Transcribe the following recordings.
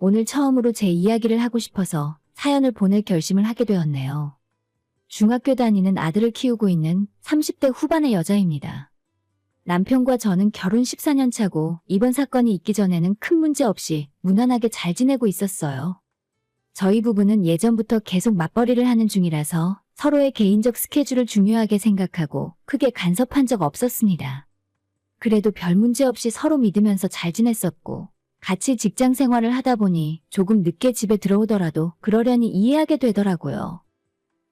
오늘 처음으로 제 이야기를 하고 싶어서 사연을 보낼 결심을 하게 되었네요. 중학교 다니는 아들을 키우고 있는 30대 후반의 여자입니다. 남편과 저는 결혼 14년 차고 이번 사건이 있기 전에는 큰 문제 없이 무난하게 잘 지내고 있었어요. 저희 부부는 예전부터 계속 맞벌이를 하는 중이라서 서로의 개인적 스케줄을 중요하게 생각하고 크게 간섭한 적 없었습니다. 그래도 별 문제 없이 서로 믿으면서 잘 지냈었고 같이 직장 생활을 하다 보니 조금 늦게 집에 들어오더라도 그러려니 이해하게 되더라고요.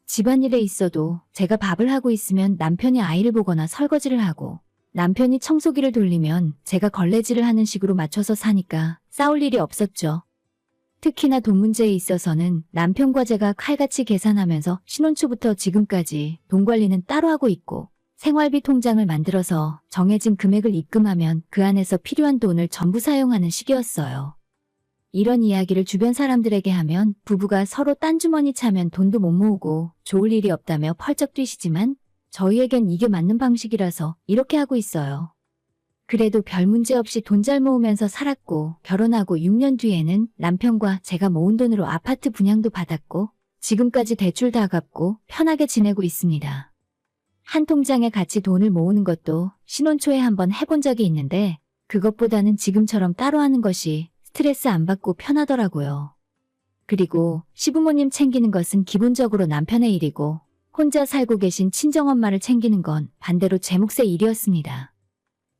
집안일에 있어도 제가 밥을 하고 있으면 남편이 아이를 보거나 설거지를 하고 남편이 청소기를 돌리면 제가 걸레질을 하는 식으로 맞춰서 사니까 싸울 일이 없었죠. 특히나 돈 문제에 있어서는 남편과 제가 칼같이 계산하면서 신혼 초부터 지금까지 돈 관리는 따로 하고 있고 생활비 통장을 만들어서 정해진 금액을 입금하면 그 안에서 필요한 돈을 전부 사용하는 식이었어요. 이런 이야기를 주변 사람들에게 하면 부부가 서로 딴 주머니 차면 돈도 못 모으고 좋을 일이 없다며 펄쩍 뛰시지만 저희에겐 이게 맞는 방식이라서 이렇게 하고 있어요. 그래도 별 문제 없이 돈 잘 모으면서 살았고 결혼하고 6년 뒤에는 남편과 제가 모은 돈으로 아파트 분양도 받았고 지금까지 대출 다 갚고 편하게 지내고 있습니다. 한 통장에 같이 돈을 모으는 것도 신혼 초에 한번 해본 적이 있는데 그것보다는 지금처럼 따로 하는 것이 스트레스 안 받고 편하더라고요. 그리고 시부모님 챙기는 것은 기본적으로 남편의 일이고 혼자 살고 계신 친정엄마를 챙기는 건 반대로 제 몫의 일이었습니다.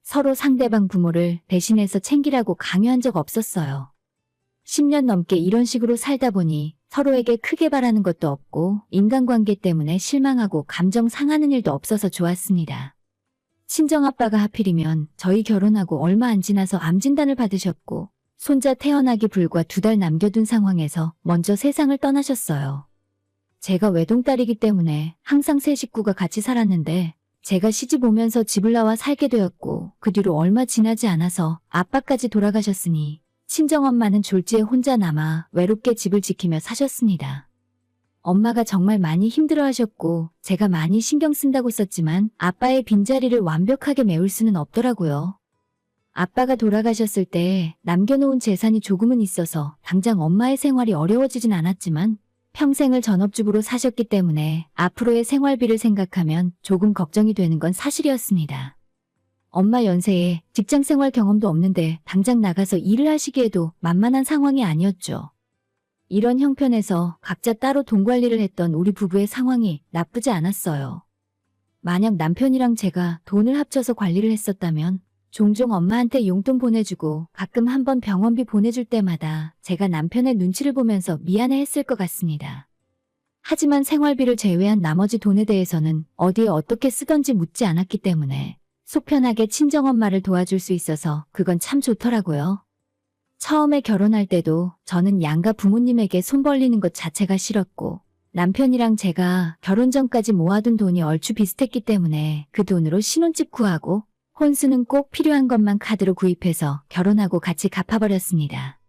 서로 상대방 부모를 대신해서 챙기라고 강요한 적 없었어요. 10년 넘게 이런 식으로 살다 보니 서로에게 크게 바라는 것도 없고 인간관계 때문에 실망하고 감정 상하는 일도 없어서 좋았습니다. 친정아빠가 하필이면 저희 결혼하고 얼마 안 지나서 암진단을 받으셨고 손자 태어나기 불과 2달 남겨둔 상황에서 먼저 세상을 떠나셨어요. 제가 외동딸이기 때문에 항상 세 식구가 같이 살았는데 제가 시집 오면서 집을 나와 살게 되었고 그 뒤로 얼마 지나지 않아서 아빠까지 돌아가셨으니 친정엄마는 졸지에 혼자 남아 외롭게 집을 지키며 사셨습니다. 엄마가 정말 많이 힘들어하셨고 제가 많이 신경 쓴다고 썼지만 아빠의 빈자리를 완벽하게 메울 수는 없더라고요. 아빠가 돌아가셨을 때 남겨놓은 재산이 조금은 있어서 당장 엄마의 생활이 어려워지진 않았지만 평생을 전업주부로 사셨기 때문에 앞으로의 생활비를 생각하면 조금 걱정이 되는 건 사실이었습니다. 엄마 연세에 직장생활 경험도 없는데 당장 나가서 일을 하시기에도 만만한 상황이 아니었죠. 이런 형편에서 각자 따로 돈 관리를 했던 우리 부부의 상황이 나쁘지 않았어요. 만약 남편이랑 제가 돈을 합쳐서 관리를 했었다면 종종 엄마한테 용돈 보내주고 가끔 한번 병원비 보내줄 때마다 제가 남편의 눈치를 보면서 미안해했을 것 같습니다. 하지만 생활비를 제외한 나머지 돈에 대해서는 어디에 어떻게 쓰던지 묻지 않았기 때문에 속 편하게 친정엄마를 도와줄 수 있어서 그건 참 좋더라고요. 처음에 결혼할 때도 저는 양가 부모님에게 손 벌리는 것 자체가 싫었고 남편이랑 제가 결혼 전까지 모아둔 돈이 얼추 비슷했기 때문에 그 돈으로 신혼집 구하고 혼수는 꼭 필요한 것만 카드로 구입해서 결혼하고 같이 갚아버렸습니다.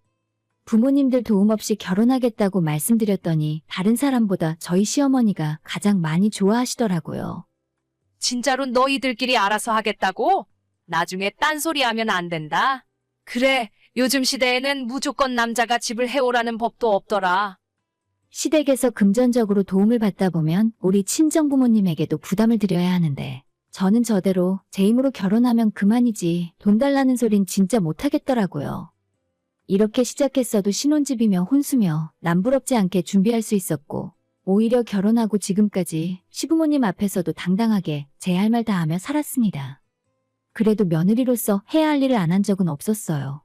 부모님들 도움 없이 결혼하겠다고 말씀드렸더니 다른 사람보다 저희 시어머니가 가장 많이 좋아하시더라고요. 진짜로 너희들끼리 알아서 하겠다고? 나중에 딴소리 하면 안 된다. 그래, 요즘 시대에는 무조건 남자가 집을 해오라는 법도 없더라. 시댁에서 금전적으로 도움을 받다 보면 우리 친정부모님에게도 부담을 드려야 하는데 저는 저대로 제 힘으로 결혼하면 그만이지 돈 달라는 소린 진짜 못하겠더라고요. 이렇게 시작했어도 신혼집이며 혼수며 남부럽지 않게 준비할 수 있었고 오히려 결혼하고 지금까지 시부모님 앞에서도 당당하게 제 할 말 다 하며 살았습니다. 그래도 며느리로서 해야 할 일을 안 한 적은 없었어요.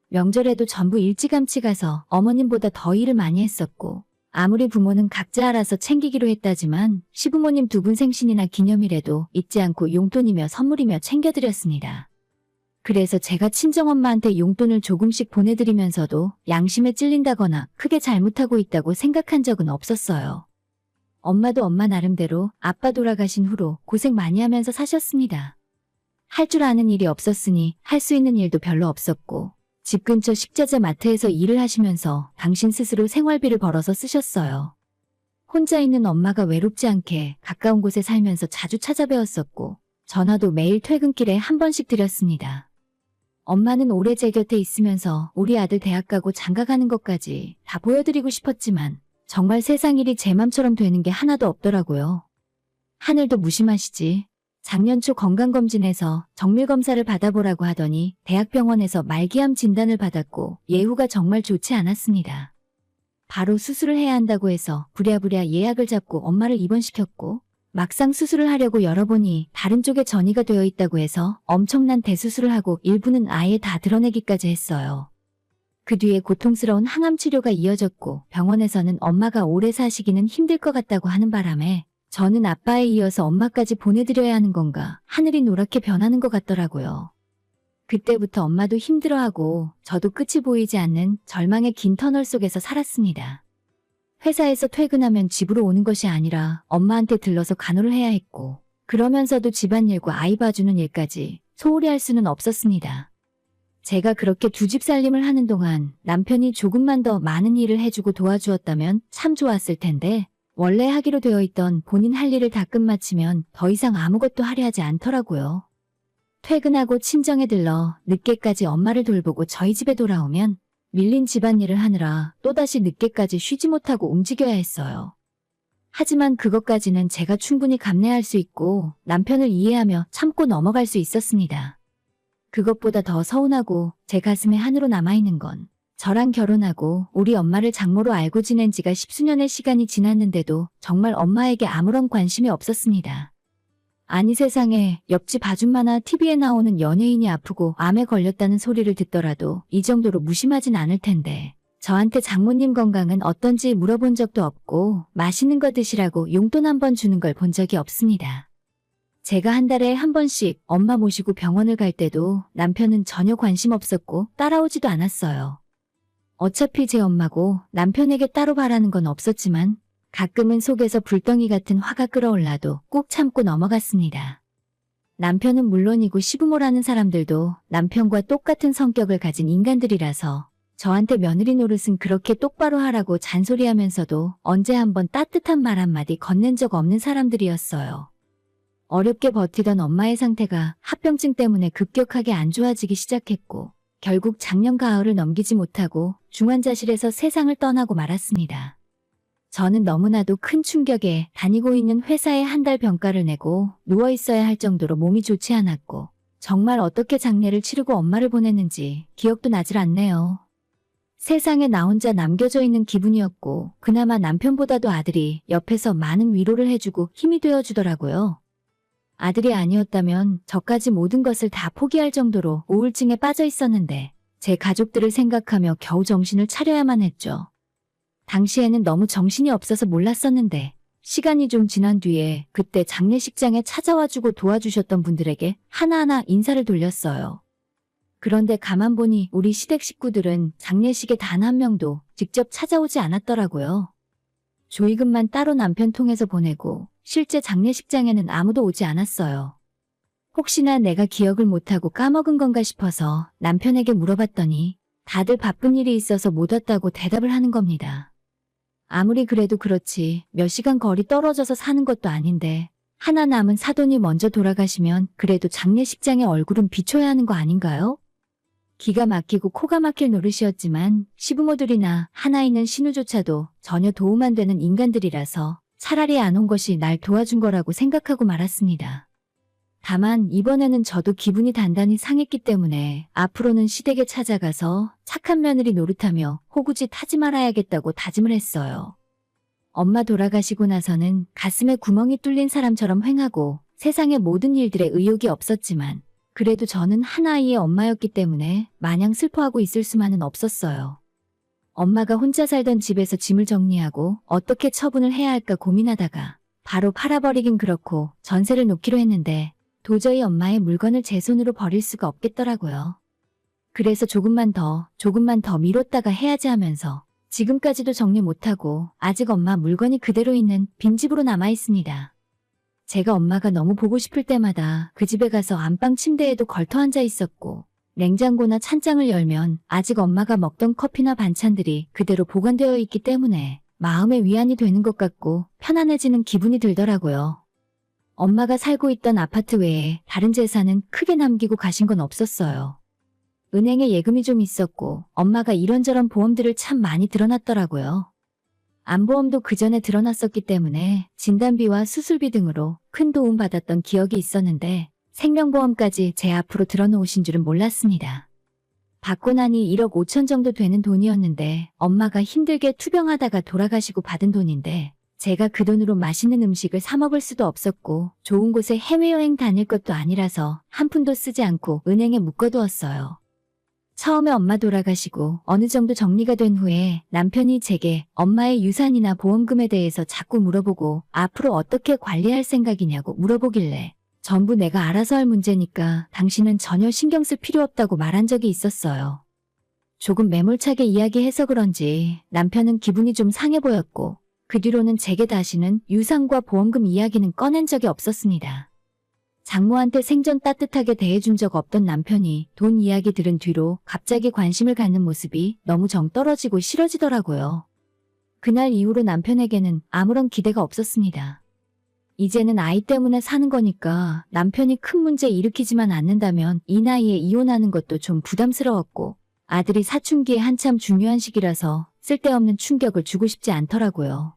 명절에도 전부 일찌감치 가서 어머님보다 더 일을 많이 했었고 아무리 부모는 각자 알아서 챙기기로 했다지만 시부모님 두 분 생신이나 기념일에도 잊지 않고 용돈이며 선물이며 챙겨드렸습니다. 그래서 제가 친정엄마한테 용돈을 조금씩 보내드리면서도 양심에 찔린다거나 크게 잘못하고 있다고 생각한 적은 없었어요. 엄마도 엄마 나름대로 아빠 돌아가신 후로 고생 많이 하면서 사셨습니다. 할 줄 아는 일이 없었으니 할 수 있는 일도 별로 없었고 집 근처 식자재 마트에서 일을 하시면서 당신 스스로 생활비를 벌어서 쓰셨어요. 혼자 있는 엄마가 외롭지 않게 가까운 곳에 살면서 자주 찾아뵈었었고 전화도 매일 퇴근길에 한 번씩 드렸습니다. 엄마는 오래 제 곁에 있으면서 우리 아들 대학 가고 장가 가는 것까지 다 보여드리고 싶었지만 정말 세상 일이 제 맘처럼 되는 게 하나도 없더라고요. 하늘도 무심하시지. 작년 초 건강검진에서 정밀검사를 받아보라고 하더니 대학병원에서 말기암 진단을 받았고 예후가 정말 좋지 않았습니다. 바로 수술을 해야 한다고 해서 부랴부랴 예약을 잡고 엄마를 입원시켰고 막상 수술을 하려고 열어보니 다른 쪽에 전이가 되어 있다고 해서 엄청난 대수술을 하고 일부는 아예 다 드러내기까지 했어요. 그 뒤에 고통스러운 항암 치료가 이어졌고 병원에서는 엄마가 오래 사시기는 힘들 것 같다고 하는 바람에 저는 아빠에 이어서 엄마까지 보내드려야 하는 건가 하늘이 노랗게 변하는 것 같더라고요. 그때부터 엄마도 힘들어하고 저도 끝이 보이지 않는 절망의 긴 터널 속에서 살았습니다. 회사에서 퇴근하면 집으로 오는 것이 아니라 엄마한테 들러서 간호를 해야 했고 그러면서도 집안일과 아이 봐주는 일까지 소홀히 할 수는 없었습니다. 제가 그렇게 두 집 살림을 하는 동안 남편이 조금만 더 많은 일을 해주고 도와주었다면 참 좋았을 텐데 원래 하기로 되어 있던 본인 할 일을 다 끝마치면 더 이상 아무것도 하려 하지 않더라고요. 퇴근하고 친정에 들러 늦게까지 엄마를 돌보고 저희 집에 돌아오면 밀린 집안일을 하느라 또다시 늦게까지 쉬지 못하고 움직여야 했어요. 하지만 그것까지는 제가 충분히 감내할 수 있고 남편을 이해하며 참고 넘어갈 수 있었습니다. 그것보다 더 서운하고 제 가슴에 한으로 남아있는 건 저랑 결혼하고 우리 엄마를 장모로 알고 지낸 지가 십수년의 시간이 지났는데도 정말 엄마에게 아무런 관심이 없었습니다. 아니 세상에 옆집 아줌마나 TV에 나오는 연예인이 아프고 암에 걸렸다는 소리를 듣더라도 이 정도로 무심하진 않을 텐데 저한테 장모님 건강은 어떤지 물어본 적도 없고 맛있는 거 드시라고 용돈 한 번 주는 걸 본 적이 없습니다. 제가 한 달에 한 번씩 엄마 모시고 병원을 갈 때도 남편은 전혀 관심 없었고 따라오지도 않았어요. 어차피 제 엄마고 남편에게 따로 바라는 건 없었지만 가끔은 속에서 불덩이 같은 화가 끓어올라도 꾹 참고 넘어갔습니다. 남편은 물론이고 시부모라는 사람들도 남편과 똑같은 성격을 가진 인간들이라서 저한테 며느리 노릇은 그렇게 똑바로 하라고 잔소리하면서도 언제 한번 따뜻한 말 한마디 건넨 적 없는 사람들이었어요. 어렵게 버티던 엄마의 상태가 합병증 때문에 급격하게 안 좋아지기 시작했고 결국 작년 가을을 넘기지 못하고 중환자실에서 세상을 떠나고 말았습니다. 저는 너무나도 큰 충격에 다니고 있는 회사에 한 달 병가를 내고 누워있어야 할 정도로 몸이 좋지 않았고 정말 어떻게 장례를 치르고 엄마를 보냈는지 기억도 나질 않네요. 세상에 나 혼자 남겨져 있는 기분이었고 그나마 남편보다도 아들이 옆에서 많은 위로를 해주고 힘이 되어주더라고요. 아들이 아니었다면 저까지 모든 것을 다 포기할 정도로 우울증에 빠져 있었는데 제 가족들을 생각하며 겨우 정신을 차려야만 했죠. 당시에는 너무 정신이 없어서 몰랐었는데 시간이 좀 지난 뒤에 그때 장례식장에 찾아와주고 도와주셨던 분들에게 하나하나 인사를 돌렸어요. 그런데 가만 보니 우리 시댁 식구들은 장례식에 단 한 명도 직접 찾아오지 않았더라고요. 조의금만 따로 남편 통해서 보내고 실제 장례식장에는 아무도 오지 않았어요. 혹시나 내가 기억을 못하고 까먹은 건가 싶어서 남편에게 물어봤더니 다들 바쁜 일이 있어서 못 왔다고 대답을 하는 겁니다. 아무리 그래도 그렇지 몇 시간 거리 떨어져서 사는 것도 아닌데 하나 남은 사돈이 먼저 돌아가시면 그래도 장례식장에 얼굴은 비춰야 하는 거 아닌가요? 기가 막히고 코가 막힐 노릇이었지만 시부모들이나 하나 있는 신우조차도 전혀 도움 안 되는 인간들이라서 차라리 안 온 것이 날 도와준 거라고 생각하고 말았습니다. 다만 이번에는 저도 기분이 단단히 상했기 때문에 앞으로는 시댁에 찾아가서 착한 며느리 노릇하며 호구짓 하지 말아야겠다고 다짐을 했어요. 엄마 돌아가시고 나서는 가슴에 구멍이 뚫린 사람처럼 횡하고 세상의 모든 일들에 의욕이 없었지만 그래도 저는 한 아이의 엄마였기 때문에 마냥 슬퍼하고 있을 수만은 없었어요. 엄마가 혼자 살던 집에서 짐을 정리하고 어떻게 처분을 해야 할까 고민하다가 바로 팔아버리긴 그렇고 전세를 놓기로 했는데 도저히 엄마의 물건을 제 손으로 버릴 수가 없겠더라고요. 그래서 조금만 더 미뤘다가 해야지 하면서 지금까지도 정리 못하고 아직 엄마 물건이 그대로 있는 빈집으로 남아있습니다. 제가 엄마가 너무 보고 싶을 때마다 그 집에 가서 안방 침대에도 걸터 앉아 있었고 냉장고나 찬장을 열면 아직 엄마가 먹던 커피나 반찬들이 그대로 보관되어 있기 때문에 마음의 위안이 되는 것 같고 편안해지는 기분이 들더라고요. 엄마가 살고 있던 아파트 외에 다른 재산은 크게 남기고 가신 건 없었어요. 은행에 예금이 좀 있었고 엄마가 이런저런 보험들을 참 많이 들어놨더라고요. 암보험도 그 전에 들어놨었기 때문에 진단비와 수술비 등으로 큰 도움 받았던 기억이 있었는데 생명보험까지 제 앞으로 들어놓으신 줄은 몰랐습니다. 받고 나니 1억 5천 정도 되는 돈이었는데 엄마가 힘들게 투병하다가 돌아가시고 받은 돈인데 제가 그 돈으로 맛있는 음식을 사 먹을 수도 없었고 좋은 곳에 해외여행 다닐 것도 아니라서 한 푼도 쓰지 않고 은행에 묶어두었어요. 처음에 엄마 돌아가시고 어느 정도 정리가 된 후에 남편이 제게 엄마의 유산이나 보험금에 대해서 자꾸 물어보고 앞으로 어떻게 관리할 생각이냐고 물어보길래 전부 내가 알아서 할 문제니까 당신은 전혀 신경 쓸 필요 없다고 말한 적이 있었어요. 조금 매몰차게 이야기해서 그런지 남편은 기분이 좀 상해 보였고 그 뒤로는 제게 다시는 유산과 보험금 이야기는 꺼낸 적이 없었습니다. 장모한테 생전 따뜻하게 대해준 적 없던 남편이 돈 이야기 들은 뒤로 갑자기 관심을 갖는 모습이 너무 정 떨어지고 싫어지더라고요. 그날 이후로 남편에게는 아무런 기대가 없었습니다. 이제는 아이 때문에 사는 거니까 남편이 큰 문제 일으키지만 않는다면 이 나이에 이혼하는 것도 좀 부담스러웠고 아들이 사춘기에 한참 중요한 시기라서 쓸데없는 충격을 주고 싶지 않더라고요.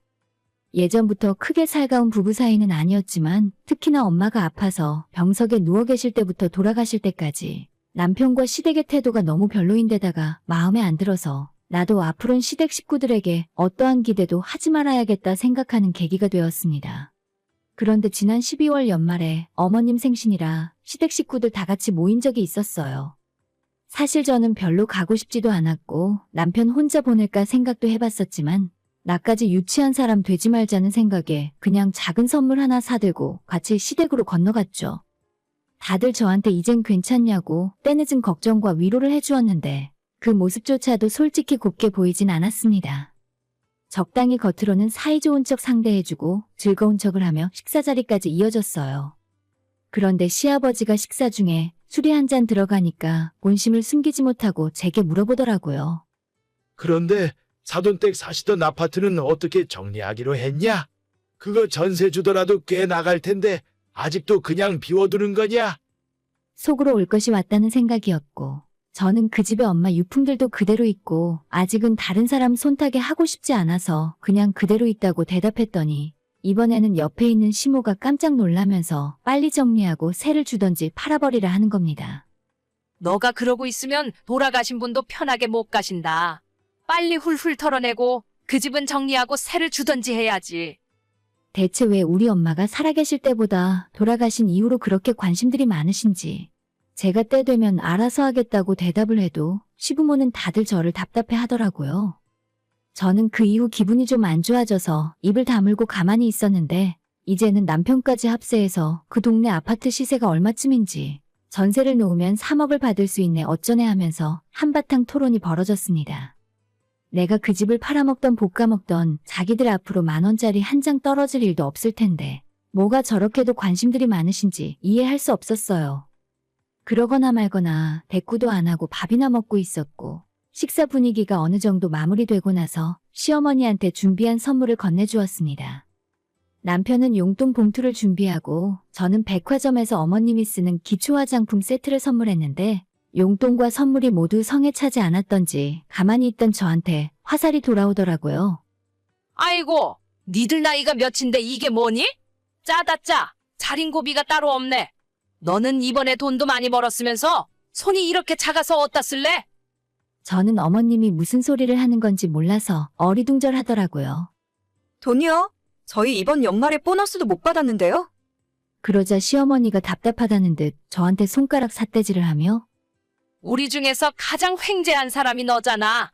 예전부터 크게 살가운 부부 사이는 아니었지만 특히나 엄마가 아파서 병석에 누워 계실 때부터 돌아가실 때까지 남편과 시댁의 태도가 너무 별로인데다가 마음에 안 들어서 나도 앞으로는 시댁 식구들에게 어떠한 기대도 하지 말아야겠다 생각하는 계기가 되었습니다. 그런데 지난 12월 연말에 어머님 생신이라 시댁 식구들 다 같이 모인 적이 있었어요. 사실 저는 별로 가고 싶지도 않았고 남편 혼자 보낼까 생각도 해봤었지만 나까지 유치한 사람 되지 말자는 생각에 그냥 작은 선물 하나 사들고 같이 시댁으로 건너갔죠. 다들 저한테 이젠 괜찮냐고 때늦은 걱정과 위로를 해주었는데 그 모습조차도 솔직히 곱게 보이진 않았습니다. 적당히 겉으로는 사이좋은 척 상대해주고 즐거운 척을 하며 식사 자리까지 이어졌어요. 그런데 시아버지가 식사 중에 술이 한 잔 들어가니까 본심을 숨기지 못하고 제게 물어보더라고요. 그런데 사돈댁 사시던 아파트는 어떻게 정리하기로 했냐? 그거 전세 주더라도 꽤 나갈 텐데 아직도 그냥 비워두는 거냐? 속으로 올 것이 왔다는 생각이었고 저는 그 집에 엄마 유품들도 그대로 있고 아직은 다른 사람 손타게 하고 싶지 않아서 그냥 그대로 있다고 대답했더니 이번에는 옆에 있는 시모가 깜짝 놀라면서 빨리 정리하고 세를 주던지 팔아버리라 하는 겁니다. 너가 그러고 있으면 돌아가신 분도 편하게 못 가신다. 빨리 훌훌 털어내고 그 집은 정리하고 세를 주던지 해야지. 대체 왜 우리 엄마가 살아계실 때보다 돌아가신 이후로 그렇게 관심들이 많으신지 제가 때 되면 알아서 하겠다고 대답을 해도 시부모는 다들 저를 답답해 하더라고요. 저는 그 이후 기분이 좀 안 좋아져서 입을 다물고 가만히 있었는데 이제는 남편까지 합세해서 그 동네 아파트 시세가 얼마쯤인지 전세를 놓으면 3억을 받을 수 있네 어쩌네 하면서 한바탕 토론이 벌어졌습니다. 내가 그 집을 팔아먹던 볶아먹던 자기들 앞으로 10,000원짜리 한 장 떨어질 일도 없을 텐데 뭐가 저렇게도 관심들이 많으신지 이해할 수 없었어요. 그러거나 말거나 대꾸도 안 하고 밥이나 먹고 있었고 식사 분위기가 어느 정도 마무리되고 나서 시어머니한테 준비한 선물을 건네주었습니다. 남편은 용돈 봉투를 준비하고 저는 백화점에서 어머님이 쓰는 기초 화장품 세트를 선물했는데 용돈과 선물이 모두 성에 차지 않았던지 가만히 있던 저한테 화살이 돌아오더라고요. 아이고, 니들 나이가 몇인데 이게 뭐니? 짜다 짜. 자린고비가 따로 없네. 너는 이번에 돈도 많이 벌었으면서 손이 이렇게 작아서 어디다 쓸래? 저는 어머님이 무슨 소리를 하는 건지 몰라서 어리둥절하더라고요. 돈이요? 저희 이번 연말에 보너스도 못 받았는데요? 그러자 시어머니가 답답하다는 듯 저한테 손가락 삿대질을 하며 우리 중에서 가장 횡재한 사람이 너잖아.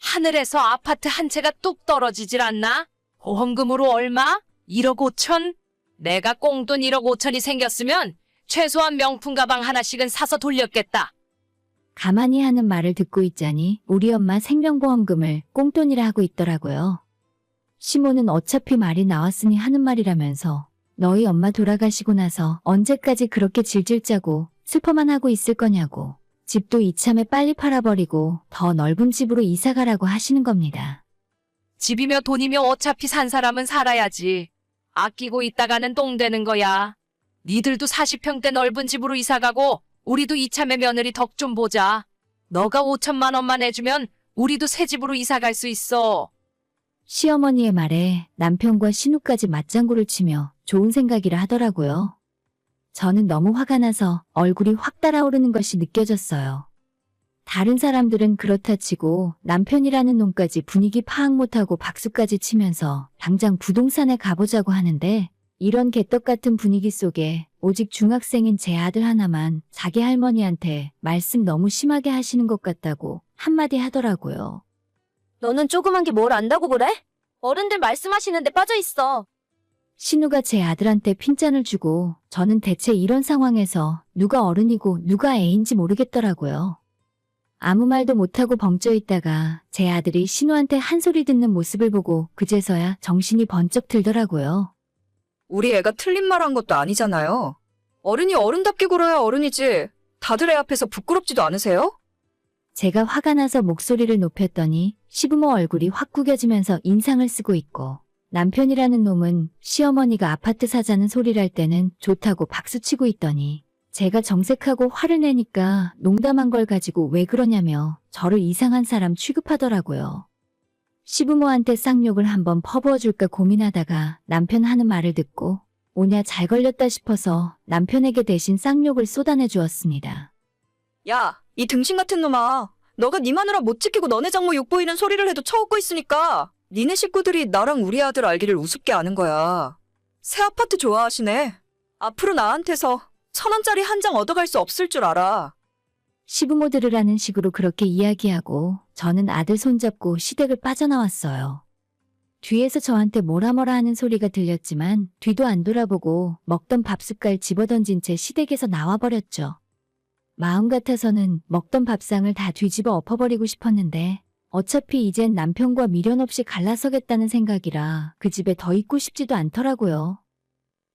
하늘에서 아파트 한 채가 뚝 떨어지질 않나? 보험금으로 얼마? 1억 5천? 내가 꽁돈 1억 5천이 생겼으면 최소한 명품 가방 하나씩은 사서 돌렸겠다. 가만히 하는 말을 듣고 있자니 우리 엄마 생명보험금을 꽁돈이라 하고 있더라고요. 시모는 어차피 말이 나왔으니 하는 말이라면서 너희 엄마 돌아가시고 나서 언제까지 그렇게 질질 짜고 슬퍼만 하고 있을 거냐고 집도 이참에 빨리 팔아버리고 더 넓은 집으로 이사가라고 하시는 겁니다. 집이며 돈이며 어차피 산 사람은 살아야지. 아끼고 있다가는 똥 되는 거야. 니들도 40평대 넓은 집으로 이사가고 우리도 이참에 며느리 덕 좀 보자. 너가 5천만 원만 해주면 우리도 새 집으로 이사 갈 수 있어. 시어머니의 말에 남편과 신우까지 맞장구를 치며 좋은 생각이라 하더라고요. 저는 너무 화가 나서 얼굴이 확 달아오르는 것이 느껴졌어요. 다른 사람들은 그렇다 치고 남편이라는 놈까지 분위기 파악 못하고 박수까지 치면서 당장 부동산에 가보자고 하는데 이런 개떡 같은 분위기 속에 오직 중학생인 제 아들 하나만 자기 할머니한테 말씀 너무 심하게 하시는 것 같다고 한마디 하더라고요. 너는 조그만 게 뭘 안다고 그래? 어른들 말씀하시는데 빠져 있어. 신우가 제 아들한테 핀잔을 주고 저는 대체 이런 상황에서 누가 어른이고 누가 애인지 모르겠더라고요. 아무 말도 못하고 벙쪄 있다가 제 아들이 신우한테 한 소리 듣는 모습을 보고 그제서야 정신이 번쩍 들더라고요. 우리 애가 틀린 말 한 것도 아니잖아요. 어른이 어른답게 굴어야 어른이지. 다들 애 앞에서 부끄럽지도 않으세요? 제가 화가 나서 목소리를 높였더니 시부모 얼굴이 확 구겨지면서 인상을 쓰고 있고 남편이라는 놈은 시어머니가 아파트 사자는 소리를 할 때는 좋다고 박수치고 있더니 제가 정색하고 화를 내니까 농담한 걸 가지고 왜 그러냐며 저를 이상한 사람 취급하더라고요. 시부모한테 쌍욕을 한번 퍼부어줄까 고민하다가 남편 하는 말을 듣고 오냐 잘 걸렸다 싶어서 남편에게 대신 쌍욕을 쏟아내 주었습니다. 야, 이 등신 같은 놈아. 너가 네 마누라 못 지키고 너네 장모 욕 보이는 소리를 해도 처웃고 있으니까 니네 식구들이 나랑 우리 아들 알기를 우습게 아는 거야. 새 아파트 좋아하시네. 앞으로 나한테서 1,000원짜리 한 장 얻어갈 수 없을 줄 알아. 시부모 들으라는 식으로 그렇게 이야기하고 저는 아들 손잡고 시댁을 빠져나왔어요. 뒤에서 저한테 뭐라 하는 소리가 들렸지만 뒤도 안 돌아보고 먹던 밥숟갈 집어던진 채 시댁에서 나와버렸죠. 마음 같아서는 먹던 밥상을 다 뒤집어 엎어버리고 싶었는데 어차피 이젠 남편과 미련 없이 갈라서겠다는 생각이라 그 집에 더 있고 싶지도 않더라고요.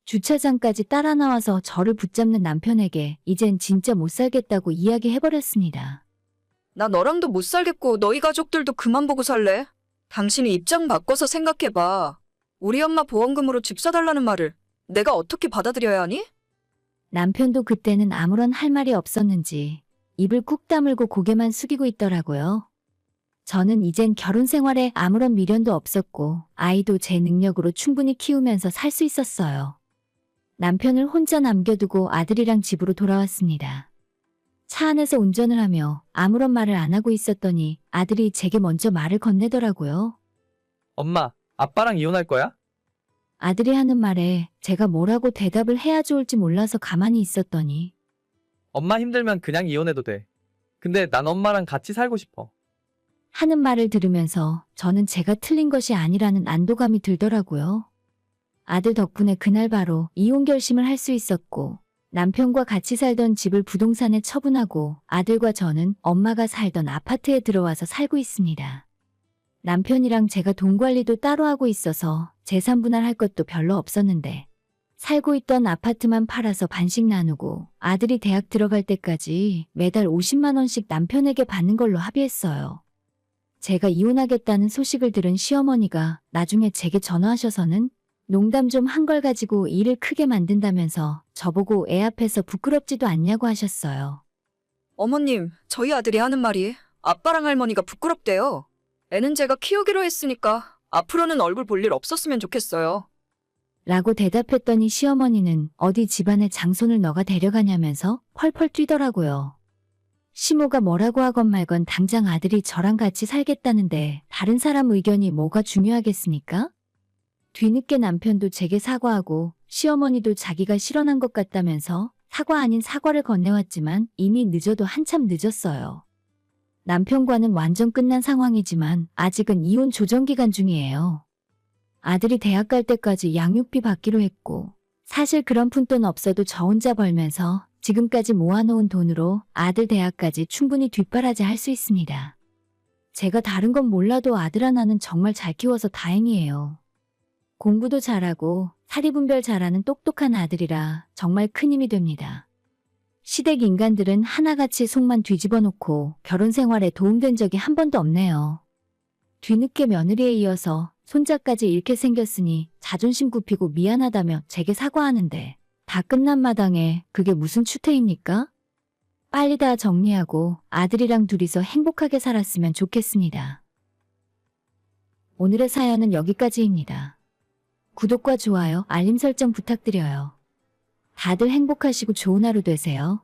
주차장까지 따라 나와서 저를 붙잡는 남편에게 이젠 진짜 못 살겠다고 이야기해버렸습니다. 나 너랑도 못 살겠고 너희 가족들도 그만 보고 살래. 당신이 입장 바꿔서 생각해봐. 우리 엄마 보험금으로 집 사달라는 말을 내가 어떻게 받아들여야 하니? 남편도 그때는 아무런 할 말이 없었는지 입을 꾹 다물고 고개만 숙이고 있더라고요. 저는 이젠 결혼 생활에 아무런 미련도 없었고 아이도 제 능력으로 충분히 키우면서 살 수 있었어요. 남편을 혼자 남겨두고 아들이랑 집으로 돌아왔습니다. 차 안에서 운전을 하며 아무런 말을 안 하고 있었더니 아들이 제게 먼저 말을 건네더라고요. 엄마, 아빠랑 이혼할 거야? 아들이 하는 말에 제가 뭐라고 대답을 해야 좋을지 몰라서 가만히 있었더니 엄마 힘들면 그냥 이혼해도 돼. 근데 난 엄마랑 같이 살고 싶어. 하는 말을 들으면서 저는 제가 틀린 것이 아니라는 안도감이 들더라고요. 아들 덕분에 그날 바로 이혼 결심을 할 수 있었고 남편과 같이 살던 집을 부동산에 처분하고 아들과 저는 엄마가 살던 아파트에 들어와서 살고 있습니다. 남편이랑 제가 돈 관리도 따로 하고 있어서 재산 분할할 것도 별로 없었는데 살고 있던 아파트만 팔아서 반씩 나누고 아들이 대학 들어갈 때까지 매달 50만 원씩 남편에게 받는 걸로 합의했어요. 제가 이혼하겠다는 소식을 들은 시어머니가 나중에 제게 전화하셔서는 농담 좀 한 걸 가지고 일을 크게 만든다면서 저보고 애 앞에서 부끄럽지도 않냐고 하셨어요. 어머님, 저희 아들이 하는 말이 아빠랑 할머니가 부끄럽대요. 애는 제가 키우기로 했으니까 앞으로는 얼굴 볼 일 없었으면 좋겠어요. 라고 대답했더니 시어머니는 어디 집안에 장손을 너가 데려가냐면서 펄펄 뛰더라고요. 시모가 뭐라고 하건 말건 당장 아들이 저랑 같이 살겠다는데 다른 사람 의견이 뭐가 중요하겠습니까? 뒤늦게 남편도 제게 사과하고 시어머니도 자기가 실언한 것 같다면서 사과 아닌 사과를 건네왔지만 이미 늦어도 한참 늦었어요. 남편과는 완전 끝난 상황이지만 아직은 이혼 조정 기간 중이에요. 아들이 대학 갈 때까지 양육비 받기로 했고 사실 그런 푼돈 없어도 저 혼자 벌면서 지금까지 모아놓은 돈으로 아들 대학까지 충분히 뒷바라지 할 수 있습니다. 제가 다른 건 몰라도 아들 하나는 정말 잘 키워서 다행이에요. 공부도 잘하고 사리분별 잘하는 똑똑한 아들이라 정말 큰 힘이 됩니다. 시댁 인간들은 하나같이 속만 뒤집어 놓고 결혼 생활에 도움된 적이 한 번도 없네요. 뒤늦게 며느리에 이어서 손자까지 잃게 생겼으니 자존심 굽히고 미안하다며 제게 사과하는데 다 끝난 마당에 그게 무슨 추태입니까? 빨리 다 정리하고 아들이랑 둘이서 행복하게 살았으면 좋겠습니다. 오늘의 사연은 여기까지입니다. 구독과 좋아요, 알림 설정 부탁드려요. 다들 행복하시고 좋은 하루 되세요.